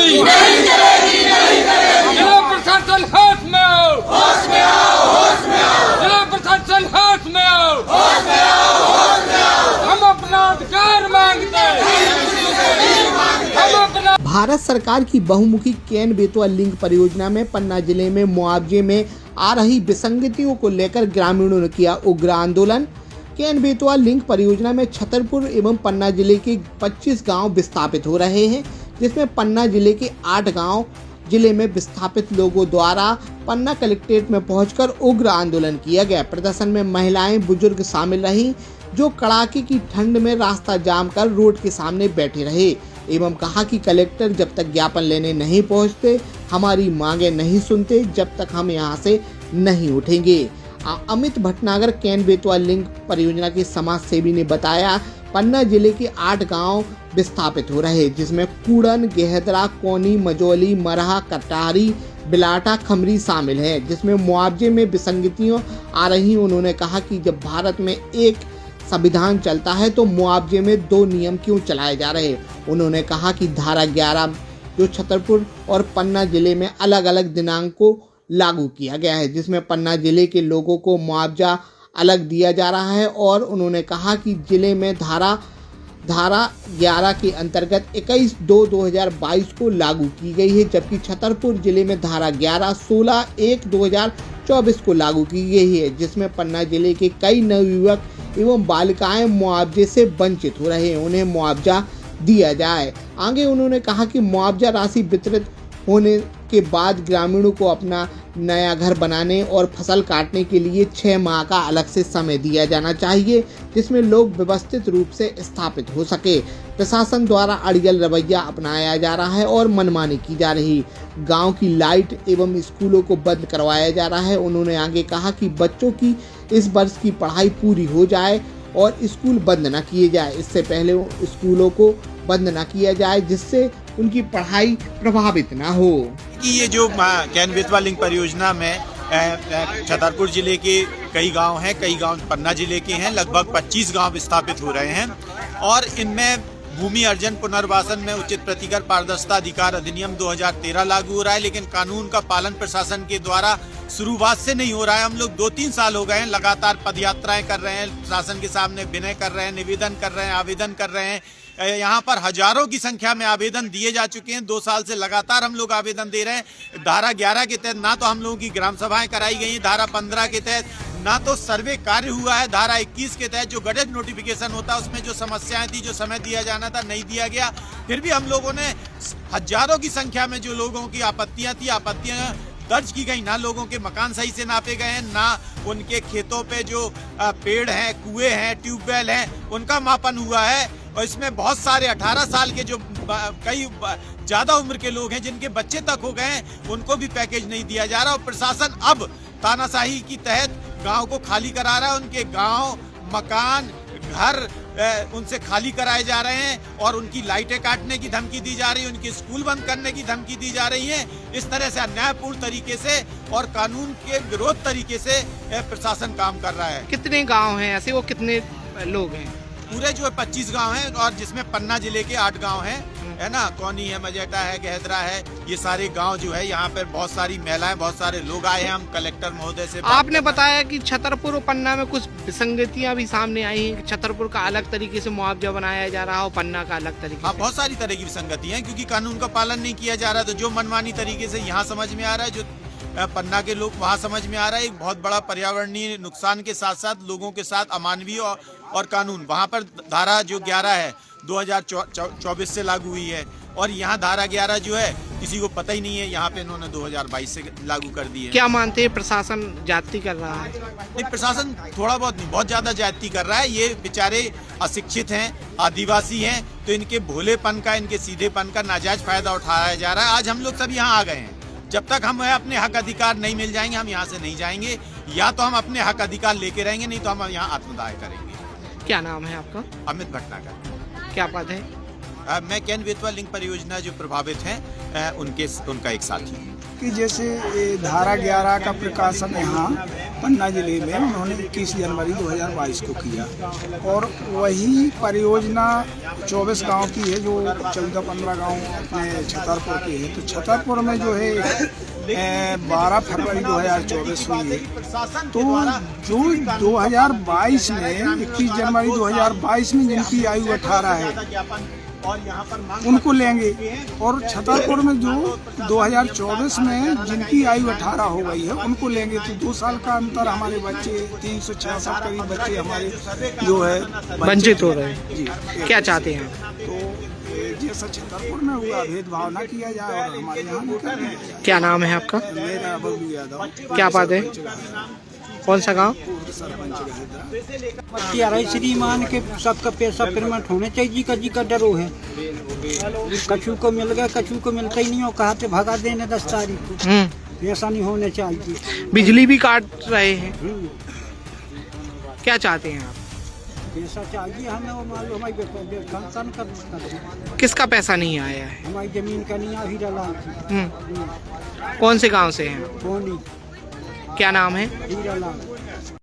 चलेगी नहीं चलेगी नहीं चलेगी। जिला प्रशासन होश में आओ, होश में आओ, होश में आओ। जिला प्रशासन होश में आओ, होश में आओ, होश में आओ। हम अपना अधिकार मांगते हैं, हम अपना। भारत सरकार की बहुमुखी केन बेतवा लिंक परियोजना में पन्ना जिले में मुआवजे में आ रही विसंगतियों को लेकर ग्रामीणों ने किया उग्र आंदोलन। केन बेतवा लिंक परियोजना में छतरपुर एवं पन्ना जिले के 25 गांव विस्थापित हो रहे हैं, जिसमें पन्ना जिले के 8 गांव जिले में विस्थापित लोगों द्वारा पन्ना कलेक्ट्रेट में पहुंचकर उग्र आंदोलन किया गया। प्रदर्शन में महिलाएं बुजुर्ग शामिल रहीं, जो कड़ाके की ठंड में रास्ता जाम कर रोड के सामने बैठे रहे एवं कहा कि कलेक्टर जब तक ज्ञापन लेने नहीं पहुंचते, हमारी मांगे नहीं सुनते, जब तक हम यहां से नहीं उठेंगे। अमित भटनागर केन बेतवा लिंक परियोजना के समाज सेवी ने बताया, पन्ना जिले के 8 गांव विस्थापित हो रहे, जिसमें कूड़न, गेहदरा, कोनी, मजौली, मरहा, कटारी, बिलाटा, खमरी शामिल है, जिसमें मुआवजे में विसंगतियां आ रही। उन्होंने कहा कि जब भारत में एक संविधान चलता है तो मुआवजे में 2 नियम क्यों चलाए जा रहे। उन्होंने कहा कि धारा 11 जो छतरपुर और पन्ना जिले में अलग अलग दिनांक को लागू किया गया है, जिसमें पन्ना जिले के लोगों को मुआवजा अलग दिया जा रहा है। और उन्होंने कहा कि जिले में धारा 11 के अंतर्गत 21/2/2022 को लागू की गई है, जबकि छतरपुर जिले में धारा 11 16/1/2024 को लागू की गई है, जिसमें पन्ना जिले के कई नवयुवक एवं बालिकाएं मुआवजे से वंचित हो रहे हैं। उन्हें मुआवजा दिया जाए। आगे उन्होंने कहा कि मुआवजा राशि वितरित होने के बाद ग्रामीणों को अपना नया घर बनाने और फसल काटने के लिए 6 माह का अलग से समय दिया जाना चाहिए, जिसमें लोग व्यवस्थित रूप से स्थापित हो सके। प्रशासन द्वारा अड़ियल रवैया अपनाया जा रहा है और मनमानी की जा रही। गांव की लाइट एवं स्कूलों को बंद करवाया जा रहा है। उन्होंने आगे कहा कि बच्चों की इस वर्ष की पढ़ाई पूरी हो जाए और स्कूल बंद न किए जाए, इससे पहले स्कूलों को बंद न किया जाए, जिससे उनकी पढ़ाई प्रभावित ना हो। कि ये जो केन बेतवा लिंक परियोजना में छतरपुर जिले के कई गांव हैं, कई गांव पन्ना जिले के हैं, लगभग 25 गांव विस्थापित हो रहे हैं और इनमें भूमि अर्जन पुनर्वासन में उचित प्रतिकर पारदर्शिता अधिकार अधिनियम 2013 लागू हो रहा है, लेकिन कानून का पालन प्रशासन के द्वारा शुरुआत से नहीं हो रहा है। हम लोग 2-3 साल हो गए हैं लगातार पदयात्राएं कर रहे हैं, प्रशासन के सामने विनय कर रहे हैं, निवेदन कर रहे हैं, आवेदन कर रहे हैं। यहाँ पर हजारों की संख्या में आवेदन दिए जा चुके हैं। 2 साल से लगातार हम लोग आवेदन दे रहे हैं। धारा 11 के तहत ना तो हम लोगों की ग्राम सभाएं कराई गई, धारा 15 के तहत ना तो सर्वे कार्य हुआ है, धारा 21 के तहत जो गजट नोटिफिकेशन होता है उसमें जो समस्याएं थी, जो समय दिया जाना था, नहीं दिया गया। फिर भी हम लोगों ने हजारों की संख्या में जो लोगों की आपत्तियां थी, आपत्तियां दर्ज की गई। ना लोगों के मकान सही से नापे गए हैं, ना उनके खेतों पे जो पेड़ हैं, कुएं हैं, ट्यूबवेल हैं, उनका मापन हुआ है। और इसमें बहुत सारे 18 साल के जो कई ज्यादा उम्र के लोग हैं, जिनके बच्चे तक हो गए हैं, उनको भी पैकेज नहीं दिया जा रहा। और प्रशासन अब तानाशाही की तहत गांव को खाली करा रहा है। उनके गांव, मकान, घर उनसे खाली कराए जा रहे हैं और उनकी लाइटें काटने की धमकी दी जा रही है, उनके स्कूल बंद करने की धमकी दी जा रही है। इस तरह से अन्यायपूर्ण तरीके से और कानून के विरोध तरीके से प्रशासन काम कर रहा है। कितने गांव हैं ऐसे, वो कितने लोग हैं? पूरे जो है 25 गांव हैं और जिसमें पन्ना जिले के 8 गांव हैं, है ना। कोनी है, मजेटा है, गहदरा है, ये सारे गांव जो है, यहाँ पर बहुत सारी महिलाएं, बहुत सारे लोग आए हैं। हम कलेक्टर महोदय से आपने बताया कि छतरपुर और पन्ना में कुछ विसंगतियां भी सामने आई हैं। छतरपुर का अलग तरीके से मुआवजा बनाया जा रहा है और पन्ना का अलग तरीके। हाँ, बहुत सारी तरह की विसंगतियां हैं क्योंकि कानून का पालन नहीं किया जा रहा। तो जो मनमानी तरीके से यहाँ समझ में आ रहा है, जो पन्ना के लोग वहाँ समझ में आ रहा है, एक बहुत बड़ा पर्यावरणीय नुकसान के साथ साथ लोगों के साथ अमानवीय और कानून। वहाँ पर धारा जो 11 है 2024 से लागू हुई है और यहाँ धारा 11 जो है किसी को पता ही नहीं है, यहाँ पे इन्होंने 2022 से लागू कर दी है। क्या मानते हैं प्रशासन ज्यादती कर रहा है? नहीं, प्रशासन थोड़ा बहुत नहीं, बहुत ज्यादा ज्यादती कर रहा है। ये बेचारे अशिक्षित हैं, आदिवासी हैं, तो इनके भोलेपन का, इनके सीधेपन का नाजायज फायदा उठाया जा रहा है। आज हम लोग सब यहाँ आ गए हैं, जब तक हम अपने हक अधिकार नहीं मिल जाएंगे, हम यहाँ से नहीं जाएंगे। या तो हम अपने हक अधिकार लेके रहेंगे, नहीं तो हम यहाँ आत्मदाह करेंगे। क्या नाम है आपका? अमित भटनागर। क्या पद है? मैं केन बेतवा लिंक परियोजना जो प्रभावित हैं उनका एक साथी हूँ। कि जैसे धारा 11 का प्रकाशन यहाँ पन्ना जिले में उन्होंने 21 जनवरी 2022 को किया और वही परियोजना 24 गांव की है जो 14-15 गांव अपने छतरपुर के हैं। तो छतरपुर में जो है 12 फरवरी 2024 हुई है। तो जो 2022 में 21 जनवरी 2022 में जिनकी आयु 18 है उनको लेंगे और छतरपुर में जो 2024 में जिनकी आयु 18 हो गई है उनको लेंगे। तो 2 साल का अंतर हमारे बच्चे 366 करीब बच्चे हमारे जो है वंचित हो रहे हैं। जी। क्या चाहते हैं? तो जैसा छतरपुर में हुआ भेदभाव ना किया जाए और हमारे यहाँ भी कर दिया जाए। क्या नाम है आपका? मेरा बबलू यादव। क्या बात है? कौन सा गांव? श्रीमान के सबका पैसा पेमेंट होने चाहिए। जी का डरो है, कछु को मिल गया, कछु को मिलता ही नहीं हो, कहा थे भगा देने 10 तारीख को। ऐसा नहीं होने चाहिए। बिजली भी काट रहे हैं। क्या चाहते हैं आप? पैसा चाहिए हमें, वो मालूम हमारी खानदान का। किसका पैसा नहीं आया है? हमारी जमीन का नहीं, हीरा लाल। कौन से गांव से हैं? कौन? क्या नाम है? हीरा लाल।